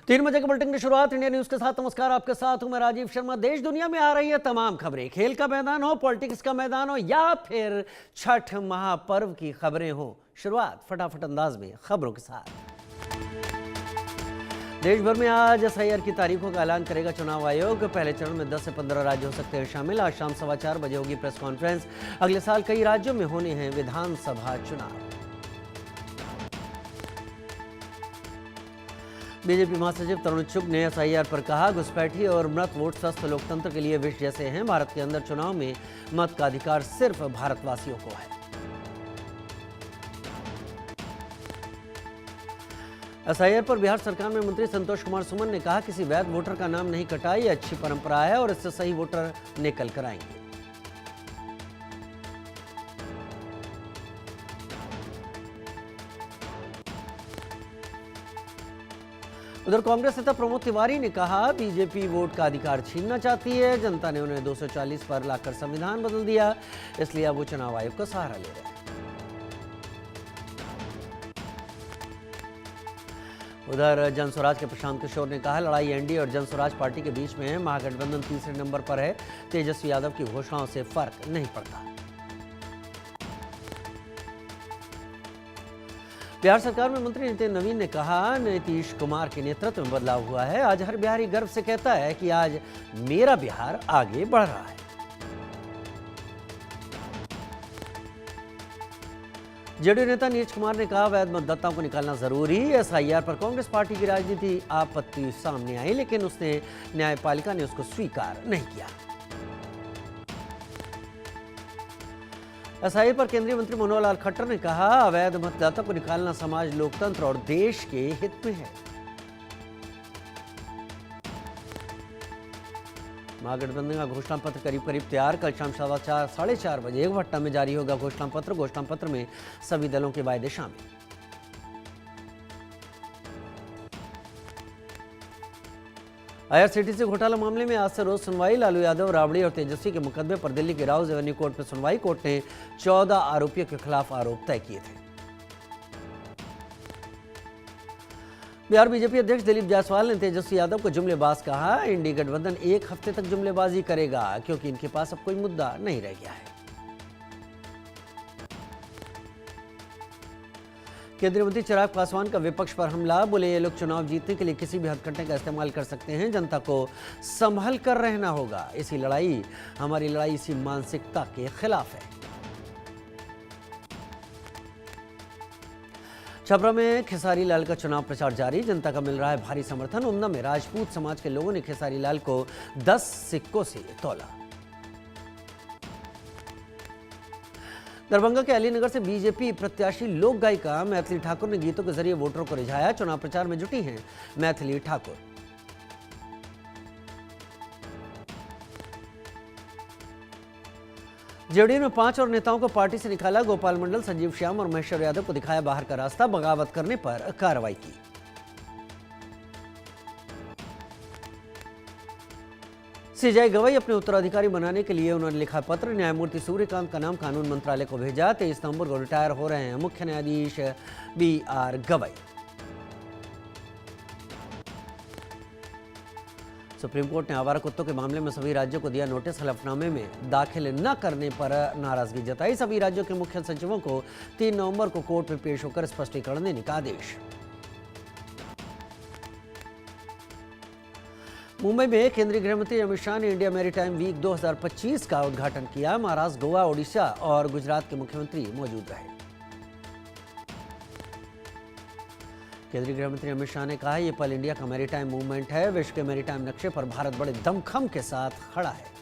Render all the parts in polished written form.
3 बजे के बुलेटिन की शुरुआत इंडिया न्यूज के साथ। नमस्कार, आपके साथ हूं मैं राजीव शर्मा। देश दुनिया में आ रही है तमाम खबरें, खेल का मैदान हो, पॉलिटिक्स का मैदान हो या फिर छठ महापर्व की खबरें हो। शुरुआत फटाफट अंदाज में खबरों के साथ। देश भर में आज एसआईआर की तारीखों का ऐलान करेगा चुनाव आयोग। पहले चरण में 10 से 15 राज्य हो सकते हैं शामिल। आज शाम 4:15 बजे होगी प्रेस कॉन्फ्रेंस। अगले साल कई राज्यों में होने हैं विधानसभा चुनाव। बीजेपी महासचिव तरुण चुग ने एसआईआर पर कहा, घुसपैठी और मृत वोट स्वस्थ लोकतंत्र के लिए विष जैसे हैं। भारत के अंदर चुनाव में मत का अधिकार सिर्फ भारतवासियों को है। एसआईआर पर बिहार सरकार में मंत्री संतोष कुमार सुमन ने कहा, किसी वैध वोटर का नाम नहीं कटा, ये अच्छी परंपरा है और इससे सही वोटर निकल कर आएंगे। उधर कांग्रेस नेता प्रमोद तिवारी ने कहा, बीजेपी वोट का अधिकार छीनना चाहती है। जनता ने उन्हें 240 पर लाकर संविधान बदल दिया, इसलिए अब वो चुनाव आयोग का सहारा ले रहे हैं। उधर जनस्वराज के प्रशांत किशोर ने कहा, लड़ाई एनडीए और जनस्वराज पार्टी के बीच में है। महागठबंधन तीसरे नंबर पर है। तेजस्वी यादव की घोषणाओं से फर्क नहीं पड़ता। बिहार सरकार में मंत्री नितिन नवीन ने कहा, नीतीश कुमार के नेतृत्व में बदलाव हुआ है। आज हर बिहारी गर्व से कहता है कि आज मेरा बिहार आगे बढ़ रहा है। जेडीयू नेता नीरज कुमार ने कहा, वैध मतदाताओं को निकालना जरूरी। एसआईआर पर कांग्रेस पार्टी की राजनीति आपत्ति सामने आई, लेकिन उसने न्यायपालिका ने उसको स्वीकार नहीं किया। एसआईआर पर केंद्रीय मंत्री मनोहर लाल खट्टर ने कहा, अवैध मतदाता को निकालना समाज, लोकतंत्र और देश के हित में है। महागठबंधन का घोषणा पत्र करीब तैयार। कल शाम 4:15 बजे एक भट्टा में जारी होगा घोषणा पत्र। घोषणा पत्र में सभी दलों के वायदे शामिल। आईआरसीटीसी घोटाला मामले में आज से रोज सुनवाई। लालू यादव, राबड़ी और तेजस्वी के मुकदमे पर दिल्ली के राउज एवेन्यू कोर्ट में सुनवाई। कोर्ट ने 14 आरोपियों के खिलाफ आरोप तय किए थे। बिहार बीजेपी अध्यक्ष दिलीप जायसवाल ने तेजस्वी यादव को जुमलेबाज कहा। इंडी गठबंधन एक हफ्ते तक जुमलेबाजी करेगा, क्योंकि इनके पास अब कोई मुद्दा नहीं रह गया है। केंद्रीय मंत्री चिराग पासवान का विपक्ष पर हमला। बोले, ये लोग चुनाव जीतने के लिए किसी भी हथकंडे का इस्तेमाल कर सकते हैं। जनता को संभल कर रहना होगा। हमारी लड़ाई इसी मानसिकता के खिलाफ है। छपरा में खेसारी लाल का चुनाव प्रचार जारी। जनता का मिल रहा है भारी समर्थन। उन्ना में राजपूत समाज के लोगों ने खेसारी लाल को 10 सिक्कों से तौला। दरभंगा के अलीनगर से बीजेपी प्रत्याशी लोक गायिका मैथिली ठाकुर ने गीतों के जरिए वोटरों को रिझाया। चुनाव प्रचार में जुटी हैं मैथिली ठाकुर। जेडीयू ने 5 और नेताओं को पार्टी से निकाला। गोपाल मंडल, संजीव श्याम और महेश्वर यादव को दिखाया बाहर का रास्ता। बगावत करने पर कार्रवाई की। सीजेआई गवाई अपने उत्तराधिकारी बनाने के लिए उन्होंने लिखा पत्र। न्यायमूर्ति सूर्यकांत का नाम कानून मंत्रालय को भेजा। 23 नवंबर को रिटायर हो रहे हैं मुख्य न्यायाधीश BR गवाई। सुप्रीम कोर्ट ने आवारा कुत्तों के मामले में सभी राज्यों को दिया नोटिस। हलफनामे में दाखिल न करने पर नाराजगी जताई। सभी राज्यों के मुख्य सचिवों को 3 नवंबर को कोर्ट में पेश होकर स्पष्टीकरण देने का आदेश। मुंबई में केंद्रीय गृहमंत्री अमित शाह ने इंडिया मैरीटाइम वीक 2025 का उद्घाटन किया। महाराष्ट्र, गोवा, ओडिशा और गुजरात के मुख्यमंत्री मौजूद रहे। केंद्रीय गृहमंत्री अमित शाह ने कहा, यह पल इंडिया का मैरीटाइम मूवमेंट है। विश्व के मैरीटाइम नक्शे पर भारत बड़े दमखम के साथ खड़ा है।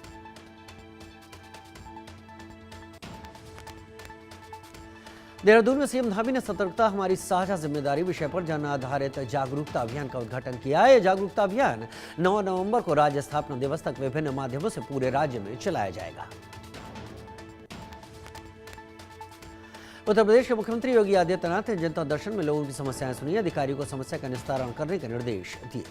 देहरादून में सीएम धामी ने सतर्कता हमारी साझा जिम्मेदारी विषय पर जन आधारित जागरूकता अभियान का उद्घाटन किया। यह जागरूकता अभियान 9 नवंबर को राज्य स्थापना दिवस तक विभिन्न माध्यमों से पूरे राज्य में चलाया जाएगा। उत्तर प्रदेश के मुख्यमंत्री योगी आदित्यनाथ ने जनता दर्शन में लोगों की समस्याएं सुनी। अधिकारियों को समस्या का निस्तारण करने के निर्देश दिए।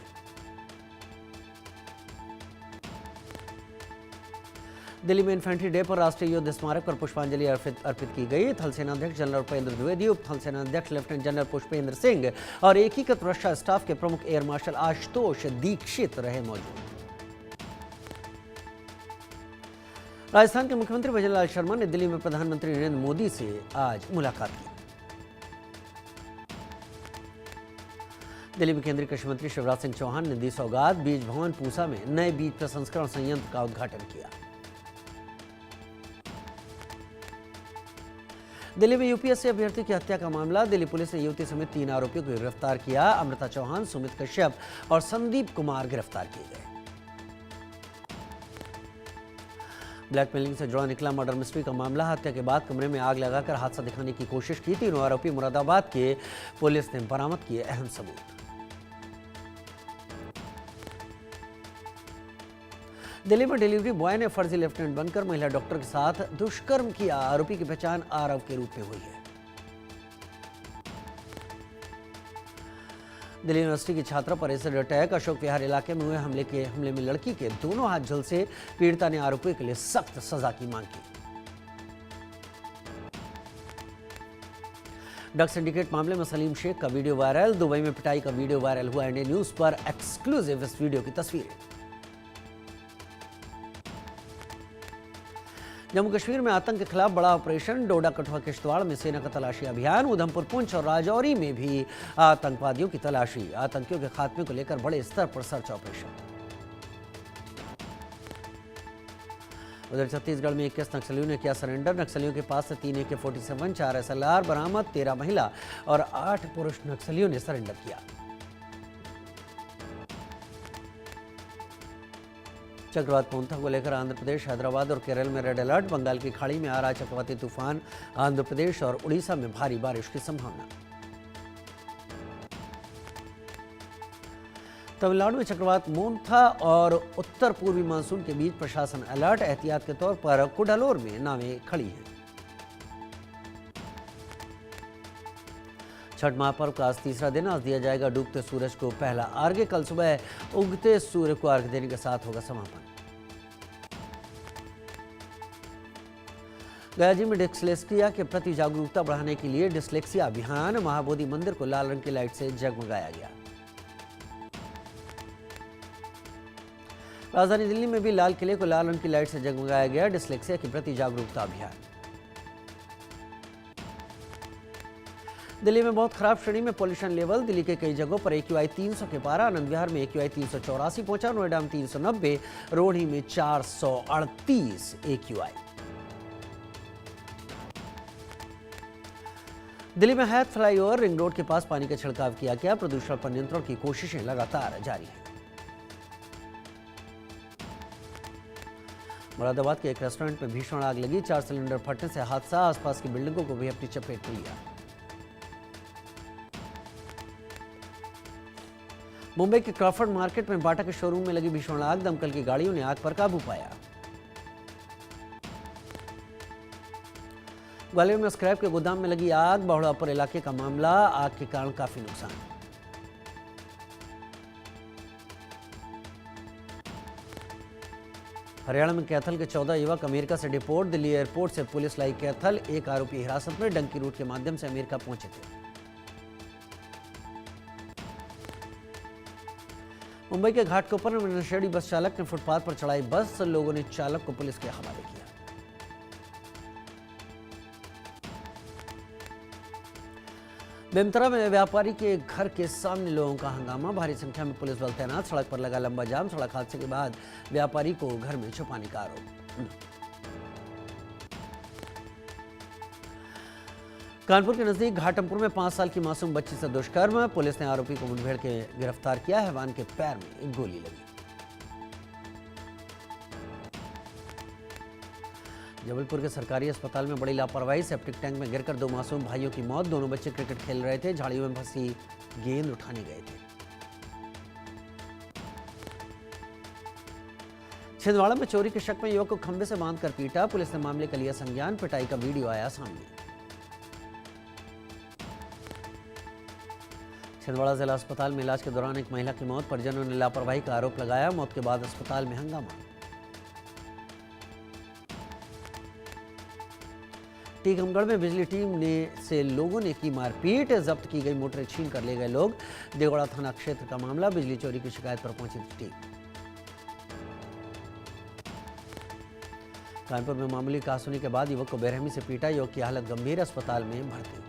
दिल्ली में इन्फेंट्री डे पर राष्ट्रीय युद्ध स्मारक पर पुष्पांजलि अर्पित की गई। थल सेनाध्यक्ष जनरल उपेंद्र द्विवेदी, उप थल सेनाध्यक्ष लेफ्टिनेंट जनरल पुष्पेंद्र सिंह और एकीकृत रक्षा स्टाफ के प्रमुख एयर मार्शल आशुतोष दीक्षित रहे मौजूद। राजस्थान के मुख्यमंत्री भजन लाल शर्मा ने दिल्ली में प्रधानमंत्री नरेंद्र मोदी से आज मुलाकात की। दिल्ली में केंद्रीय कृषि मंत्री शिवराज सिंह चौहान ने दी सौगात। बीज भवन पूसा में नए बीज प्रसंस्करण संयंत्र का उद्घाटन किया। दिल्ली में यूपीएससी अभ्यर्थी की हत्या का मामला। दिल्ली पुलिस ने युवती समेत 3 आरोपियों को गिरफ्तार किया। अमृता चौहान, सुमित कश्यप और संदीप कुमार गिरफ्तार किए गए। ब्लैकमेलिंग से जुड़ा निकला मर्डर मिस्ट्री का मामला। हत्या के बाद कमरे में आग लगाकर हादसा दिखाने की कोशिश की। 3 आरोपी मुरादाबाद के। पुलिस ने बरामद किए अहम सबूत। दिल्ली में डिलीवरी बॉय ने फर्जी लेफ्टिनेंट बनकर महिला डॉक्टर के साथ दुष्कर्म किया। आरोपी की पहचान आरव के रूप में हुई है। दिल्ली यूनिवर्सिटी की छात्रा पर एसिड अटैक। अशोक विहार इलाके में हुए हमले में लड़की के दोनों हाथ झुलसे। पीड़िता ने आरोपियों के लिए सख्त सजा की मांग की। ड्रग सिंडिकेट मामले में सलीम शेख का वीडियो वायरल। दुबई में पिटाई का वीडियो वायरल हुआ। इंडिया न्यूज पर एक्सक्लूसिव इस वीडियो की तस्वीरें। जम्मू कश्मीर में आतंक के खिलाफ बड़ा ऑपरेशन। डोडा, कठुआ, किश्तवाड़ में सेना का तलाशी अभियान। उधमपुर, पुंछ और राजौरी में भी आतंकवादियों की तलाशी। आतंकियों के खात्मे को लेकर बड़े स्तर पर सर्च ऑपरेशन। उधर छत्तीसगढ़ में 21 नक्सलियों ने किया सरेंडर। नक्सलियों के पास से 3 AK-47, 4 SLR बरामद। 13 महिला और 8 पुरुष नक्सलियों ने सरेंडर किया। चक्रवात मोंथा को लेकर आंध्र प्रदेश, हैदराबाद और केरल में रेड अलर्ट। बंगाल की खाड़ी में आ रहा चक्रवाती तूफान। आंध्र प्रदेश और उड़ीसा में भारी बारिश की संभावना। तमिलनाडु में चक्रवात मोंथा और उत्तर पूर्वी मानसून के बीच प्रशासन अलर्ट। एहतियात के तौर पर कुडालोर में नावें खड़ी हैं। छठ महापर्व का आज तीसरा दिन। आज दिया जाएगा डूबते सूरज को पहला अर्घ्य। कल सुबह उगते सूर्य को अर्घ्य देने के साथ होगा समापन। गयाजी में डिस्लेक्सिया के प्रति जागरूकता बढ़ाने के लिए डिस्लेक्सिया अभियान। महाबोधि मंदिर को लाल रंग की लाइट से जगमगाया गया। राजधानी दिल्ली में भी लाल किले को लाल रंग की लाइट से जगमगाया गया। डिस्लेक्सिया के प्रति जागरूकता अभियान। दिल्ली में बहुत खराब श्रेणी में पॉल्यूशन लेवल। दिल्ली के कई जगहों पर AQI 300 के पारा। आनंद विहार में AQI 384 पहुंचा। नोएडा में 390। रोहिणी में 438 AQI। दिल्ली में हयात फ्लाईओवर रिंग रोड के पास पानी का छिड़काव किया गया। प्रदूषण पर नियंत्रण की कोशिशें लगातार जारी हैं। मुरादाबाद के एक रेस्टोरेंट में भीषण आग लगी। 4 सिलेंडर फटने से हादसा। आसपास की बिल्डिंगों को भी अपनी चपेट में लिया। मुंबई के क्रॉफर्ड मार्केट में बाटा के शोरूम में लगी भीषण आग। दमकल की गाड़ियों ने आग पर काबू पाया। ग्वालियर में स्क्रैप के गोदाम में लगी आग। बहुड़ापुर इलाके का मामला। आग के कारण काफी नुकसान। हरियाणा में कैथल के 14 युवक अमेरिका से डिपोर्ट। दिल्ली एयरपोर्ट से पुलिस लाई कैथल। एक आरोपी हिरासत में। डंकी रूट के माध्यम से अमेरिका पहुंचे थे। मुंबई के घाटकोपर में नशेड़ी बस चालक ने फुटपाथ पर चढ़ाई बस। लोगों ने चालक को पुलिस के हवाले किया। बेमतरा में व्यापारी के घर के सामने लोगों का हंगामा। भारी संख्या में पुलिस बल तैनात। सड़क पर लगा लंबा जाम। सड़क हादसे के बाद व्यापारी को घर में छुपाने का आरोप। कानपुर के नजदीक घाटमपुर में 5 साल की मासूम बच्ची से दुष्कर्म। पुलिस ने आरोपी को मुठभेड़ के गिरफ्तार किया। हैवान के पैर में एक गोली लगी। जबलपुर के सरकारी अस्पताल में बड़ी लापरवाही। सेप्टिक टैंक में गिरकर 2 मासूम भाइयों की मौत। दोनों बच्चे क्रिकेट खेल रहे थे। झाड़ियों में फंसी गेंद उठाने गए थे। छिंदवाड़ा में चोरी के शक में युवक को खंभे से बांधकर पीटा। पुलिस ने मामले का लिया संज्ञान। पिटाई का वीडियो आया सामने। छिंदवाड़ा जिला अस्पताल में इलाज के दौरान एक महिला की मौत। परिजनों ने लापरवाही का आरोप लगाया। मौत के बाद अस्पताल में हंगामा। टीकमगढ़ में बिजली टीम ने से लोगों ने की मारपीट, जब्त की गई मोटरें छीन कर ले गए लोग। देवगढ़ा थाना क्षेत्र का मामला, बिजली चोरी की शिकायत पर पहुंची टीम। कानपुर में मामूली कहासुनी के बाद युवक को बेरहमी से पीटा, युवक की हालत गंभीर, अस्पताल में भर्ती।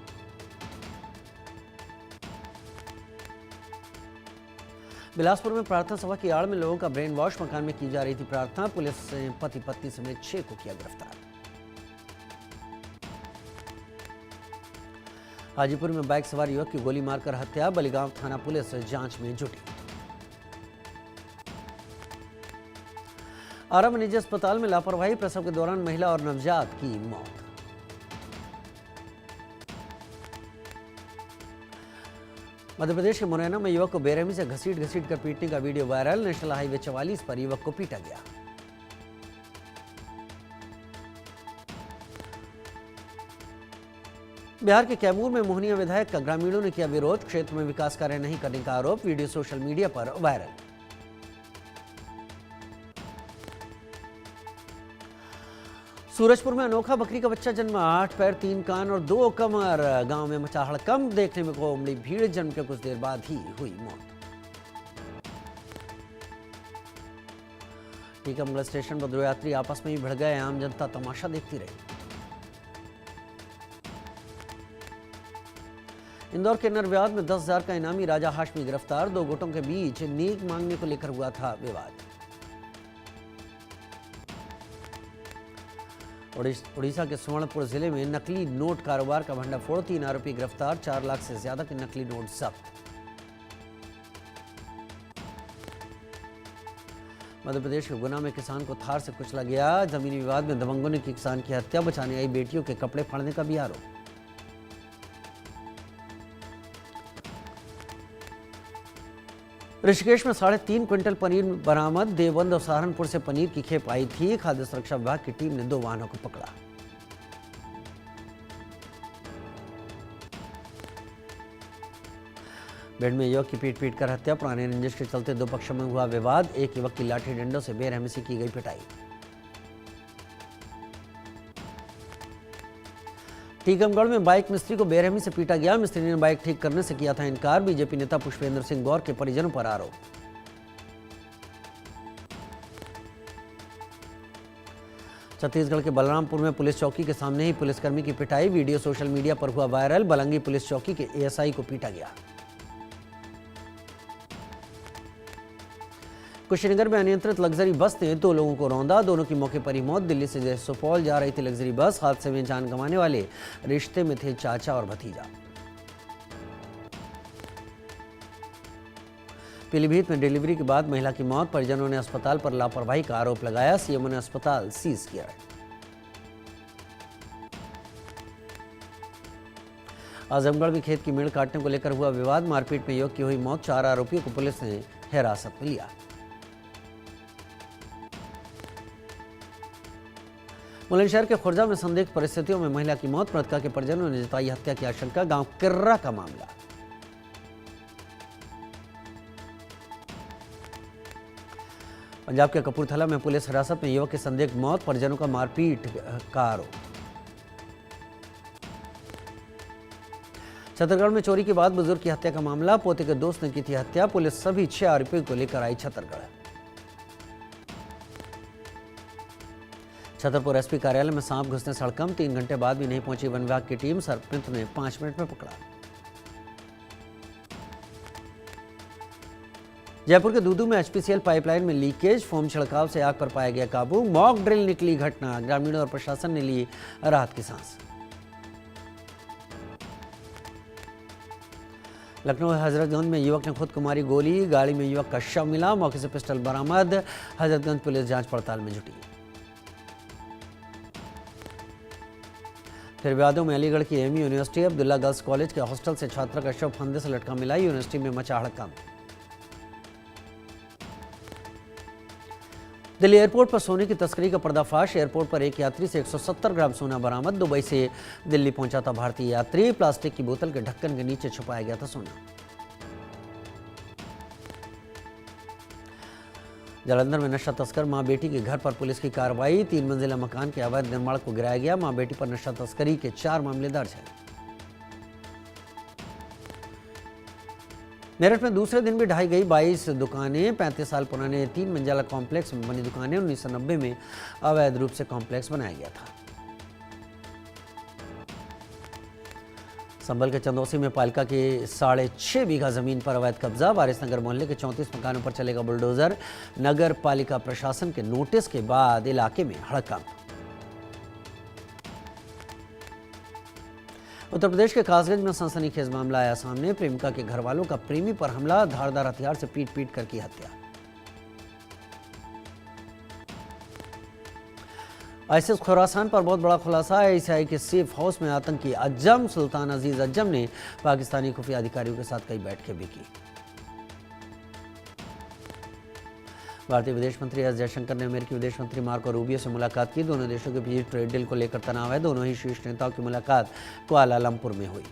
बिलासपुर में प्रार्थना सभा की आड़ में लोगों का ब्रेन वॉश, मकान में की जा रही थी प्रार्थना, पुलिस ने पति पत्नी समेत 6 को किया गिरफ्तार। हाजीपुर में बाइक सवार युवक की गोली मारकर हत्या, बलिगांव थाना पुलिस जांच में जुटी। आरा में निजी अस्पताल में लापरवाही, प्रसव के दौरान महिला और नवजात की मौत। मध्य प्रदेश के मुरैना में युवक को बेरहमी से घसीट कर पीटने का वीडियो वायरल, नेशनल हाईवे 44 पर युवक को पीटा गया। बिहार के कैमूर में मोहनिया विधायक का ग्रामीणों ने किया विरोध, क्षेत्र में विकास कार्य नहीं करने का आरोप, वीडियो सोशल मीडिया पर वायरल। सूरजपुर में अनोखा बकरी का बच्चा जन्मा, 8 पैर 3 कान और 2 कमर, गांव में मचा हड़कंप, देखने में को उमड़ी भीड़, जन्म के कुछ देर बाद ही हुई मौत। टीकमगढ़ स्टेशन पर 2 यात्री आपस में ही भिड़ गए, आम जनता तमाशा देखती रही। इंदौर के नरव्याद में 10,000 का इनामी राजा हाशमी गिरफ्तार, 2 गुटों के बीच नीक मांगने को लेकर हुआ था विवाद। उड़ीसा के सुवर्णपुर जिले में नकली नोट कारोबार का भंडाफोड़, 3 आरोपी गिरफ्तार, 4 लाख से ज्यादा के नकली नोट जब्त। मध्य प्रदेश के गुना में किसान को थार से कुचला गया, जमीनी विवाद में दबंगों ने की किसान की हत्या, बचाने आई बेटियों के कपड़े फाड़ने का भी आरोप। ऋषिकेश में 3.5 क्विंटल पनीर बरामद, देवबंद और सहारनपुर से पनीर की खेप आई थी, खाद्य सुरक्षा विभाग की टीम ने 2 वाहनों को पकड़ा। बेड में युवक की पीट कर हत्या, पुराने रंजिश के चलते 2 पक्षों में हुआ विवाद, एक युवक की लाठी डंडों से बेरहमी से की गई पिटाई। टीकमगढ़ में बाइक मिस्त्री को बेरहमी से पीटा गया, मिस्त्री ने बाइक ठीक करने से किया था इनकार, बीजेपी नेता पुष्पेंद्र सिंह गौर के परिजनों पर आरोप। छत्तीसगढ़ के बलरामपुर में पुलिस चौकी के सामने ही पुलिसकर्मी की पिटाई, वीडियो सोशल मीडिया पर हुआ वायरल, बलंगी पुलिस चौकी के एएसआई को पीटा गया। कुशीनगर में अनियंत्रित लग्जरी बस ने 2 लोगों को रौंदा, दोनों की मौके पर ही मौत। दिल्ली से सुपौल जा रही थी लग्जरी बस, हादसे में जान गंवाने वाले रिश्ते में थे चाचा और भतीजा। पीलीभीत में डिलीवरी के बाद महिला की मौत, परिजनों ने अस्पताल पर लापरवाही का आरोप लगाया, सीएमओ ने अस्पताल सीज किया। आजमगढ़ में खेत की मेड़ काटने को लेकर हुआ विवाद, मारपीट में युवक की हुई मौत, 4 आरोपियों को पुलिस ने हिरासत में लिया। बुलंदशहर के खुर्जा में संदिग्ध परिस्थितियों में महिला की मौत, मृतका के परिजनों ने जताई हत्या की आशंका, गांव किर्रा का मामला। पंजाब के कपूरथला में पुलिस हिरासत में युवक की संदिग्ध मौत, परिजनों का मारपीट का आरोप। छत्तीसगढ़ में चोरी के बाद बुजुर्ग की हत्या का मामला, पोते के दोस्त ने की थी हत्या, पुलिस सभी 6 आरोपियों को लेकर आई छत्तीसगढ़। छतरपुर एसपी कार्यालय में सांप घुसने से हड़कंप, 3 घंटे बाद भी नहीं पहुंची वन विभाग की टीम, सरपंच ने 5 मिनट में पकड़ा। जयपुर के दूदू में एचपीसीएल पाइपलाइन में लीकेज, फोम छिड़काव से आग पर पाया गया काबू, मॉक ड्रिल निकली घटना, ग्रामीणों और प्रशासन ने ली राहत की सांस। लखनऊ हजरतगंज में युवक ने खुद को मारी गोली, गाड़ी में युवक का शव मिला, मौके से पिस्टल बरामद, हजरतगंज पुलिस जांच पड़ताल में जुटी। फिर विवादों में अलीगढ़ की MU university Abdullah girls college के हॉस्टल से छात्रा का शव फंदे से लटका मिला, यूनिवर्सिटी में मचा हड़कंप। दिल्ली एयरपोर्ट पर सोने की तस्करी का पर्दाफाश, एयरपोर्ट पर एक यात्री से 170 ग्राम सोना बरामद, दुबई से दिल्ली पहुंचा था भारतीय यात्री, प्लास्टिक की बोतल के ढक्कन के नीचे छुपाया गया था सोना। जालंधर में नशा तस्कर मां बेटी के घर पर पुलिस की कार्रवाई। 3 मंजिला मकान के अवैध निर्माण को गिराया गया। मां बेटी पर नशा तस्करी के 4 मामले दर्ज हैं। मेरठ में दूसरे दिन भी ढाई गई 22 दुकानें। 35 साल पुराने 3 मंजिला कॉम्प्लेक्स में बनी दुकानें। 1990 में अवैध रूप से कॉम्प्लेक्स बनाया गया था। संभल के चंदौसी में पालिका की 6.5 बीघा जमीन पर अवैध कब्जा। वारिस नगर मोहल्ले के 34 मकानों पर चलेगा बुलडोजर। नगर पालिका प्रशासन के नोटिस के बाद इलाके में हड़कंप। उत्तर प्रदेश के कासगंज में सनसनीखेज मामला आया सामने। प्रेमिका के घर वालों का प्रेमी पर हमला। धारदार हथियार से पीट पीट कर की हत्या। आईएसआई खुरासान पर बहुत बड़ा खुलासा। आईएसआई के सेफ हाउस में आतंकी अज्जम सुल्तान अजीज अज्जम ने पाकिस्तानी खुफिया अधिकारियों के साथ कई बैठकें भी की। भारतीय विदेश मंत्री एस जयशंकर ने अमेरिकी विदेश मंत्री मार्को रूबियो से मुलाकात की। दोनों देशों के बीच ट्रेड डील को लेकर तनाव है। दोनों ही शीर्ष नेताओं की मुलाकात कुआलालंपुर में हुई।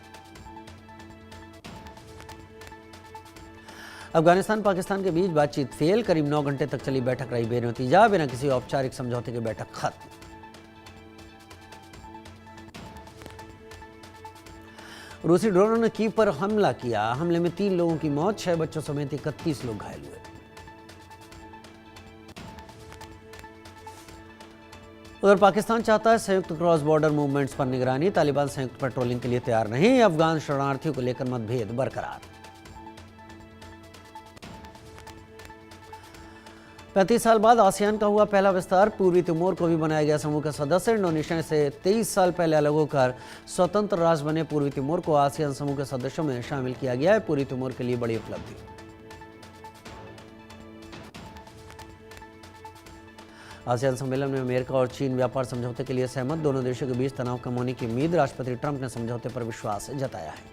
अफगानिस्तान पाकिस्तान के बीच बातचीत फेल। करीब 9 घंटे तक चली बैठक रही बेनतीजा। बिना किसी औपचारिक समझौते की बैठक खत्म। रूसी ड्रोनों ने कीव पर हमला किया। हमले में 3 लोगों की मौत, 6 बच्चों समेत 31 लोग घायल हुए। उधर पाकिस्तान चाहता है संयुक्त क्रॉस बॉर्डर मूवमेंट्स पर निगरानी। तालिबान संयुक्त पेट्रोलिंग के लिए तैयार नहीं। अफगान शरणार्थियों को लेकर मतभेद बरकरार। 35 साल बाद आसियान का हुआ पहला विस्तार। पूर्वी तिमोर को भी बनाया गया समूह का सदस्य। इंडोनेशिया से 23 साल पहले अलग होकर स्वतंत्र राष्ट्र बने पूर्वी तिमोर को आसियान समूह के सदस्यों में शामिल किया गया है। पूर्वी तिमोर के लिए बड़ी उपलब्धि। आसियान सम्मेलन में अमेरिका और चीन व्यापार समझौते के लिए सहमत। दोनों देशों के बीच तनाव कम होने की उम्मीद। राष्ट्रपति ट्रंप ने समझौते पर विश्वास जताया है।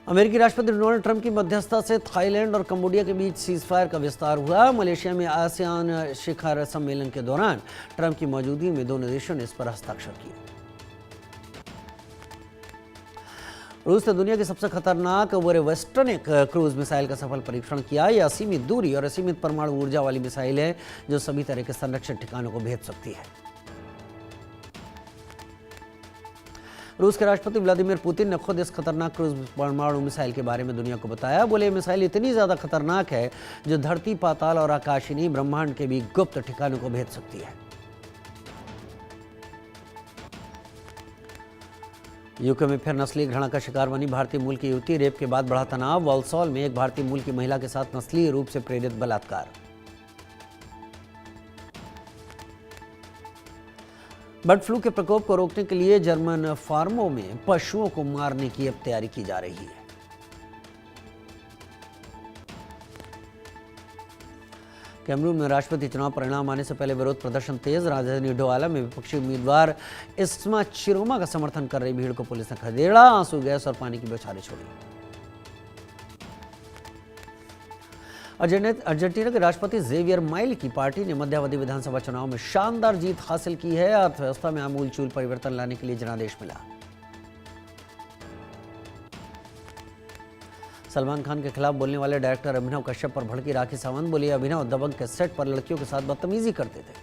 अमेरिकी राष्ट्रपति डोनाल्ड ट्रंप की मध्यस्थता से थाईलैंड और कंबोडिया के बीच सीजफायर का विस्तार हुआ। मलेशिया में आसियान शिखर सम्मेलन के दौरान ट्रंप की मौजूदगी में दोनों देशों ने इस पर हस्ताक्षर किए। रूस ने दुनिया की सबसे खतरनाक वेस्टर्न एक क्रूज मिसाइल का सफल परीक्षण किया। यह असीमित दूरी और असीमित परमाणु ऊर्जा वाली मिसाइल है जो सभी तरह के संरक्षित ठिकानों को भेज सकती है। रूस के राष्ट्रपति व्लादिमीर पुतिन ने खुद इस खतरनाक क्रूज परमाणु मिसाइल के बारे में दुनिया को बताया। बोले, यह मिसाइल इतनी ज्यादा खतरनाक है जो धरती, पाताल और आकाश ही नहीं, ब्रह्मांड के भी गुप्त ठिकानों को भेज सकती है। यूके में फिर नस्लीय घृणा का शिकार बनी भारतीय मूल की युवती। रेप के बाद बढ़ा तनाव। वॉल्सॉल में एक भारतीय मूल की महिला के साथ नस्लीय रूप से प्रेरित बलात्कार। बर्ड फ्लू के प्रकोप को रोकने के लिए जर्मन फार्मों में पशुओं को मारने की अब तैयारी की जा रही है। कैमरून में राष्ट्रपति चुनाव परिणाम आने से पहले विरोध प्रदर्शन तेज। राजधानी डोआला में विपक्षी उम्मीदवार इस्मा चिरोमा का समर्थन कर रही भीड़ को पुलिस ने खदेड़ा। आंसू, गैस और पानी की बौछारें छोड़ी। अर्जेंटीना के राष्ट्रपति जेवियर माइल की पार्टी ने मध्यावधि विधानसभा चुनाव में शानदार जीत हासिल की है। अर्थव्यवस्था में आमूलचूल परिवर्तन लाने के लिए जनादेश मिला। सलमान खान के खिलाफ बोलने वाले डायरेक्टर अभिनव कश्यप पर भड़की राखी सावंत। बोली, अभिनव दबंग के सेट पर लड़कियों के साथ बदतमीजी करते थे।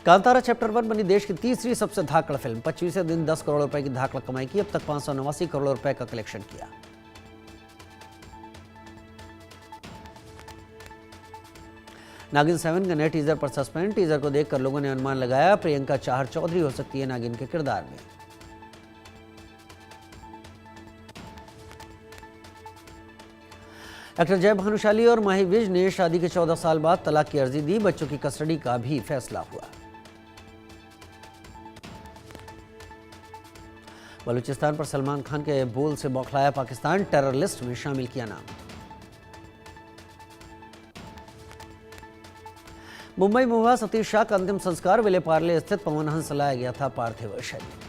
कांतारा चैप्टर 1 बनी देश की तीसरी सबसे धाकड़ फिल्म। 25वें दिन 10 करोड़ रुपए की धाकड़ कमाई की। अब तक 589 करोड़ रुपए का कलेक्शन किया। नागिन 7 का नए टीजर पर सस्पेंड। टीजर को देखकर लोगों ने अनुमान लगाया प्रियंका चाहर चौधरी हो सकती है नागिन के किरदार में। एक्टर जय भानुशाली और माही विज ने शादी के 14 साल बाद तलाक की अर्जी दी। बच्चों की कस्टडी का भी फैसला हुआ। बलूचिस्तान पर सलमान खान के बोल से बौखलाया पाकिस्तान। टेरर लिस्ट में शामिल किया नाम। मुंबई में हुआ सतीश शाह का अंतिम संस्कार। विले पार्ले स्थित पवन हंस लाया गया था पार्थिव शरीर।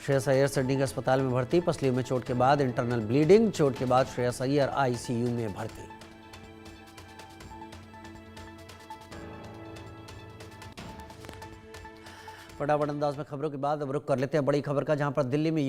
श्रेयस अय्यर सिडनी के अस्पताल में भर्ती। पसलियों में चोट के बाद इंटरनल ब्लीडिंग। चोट के बाद श्रेयस अय्यर आईसीयू में भर्ती। फटाफट अंदाज में खबरों के बाद अब रुख कर लेते हैं बड़ी खबर का, जहां पर दिल्ली में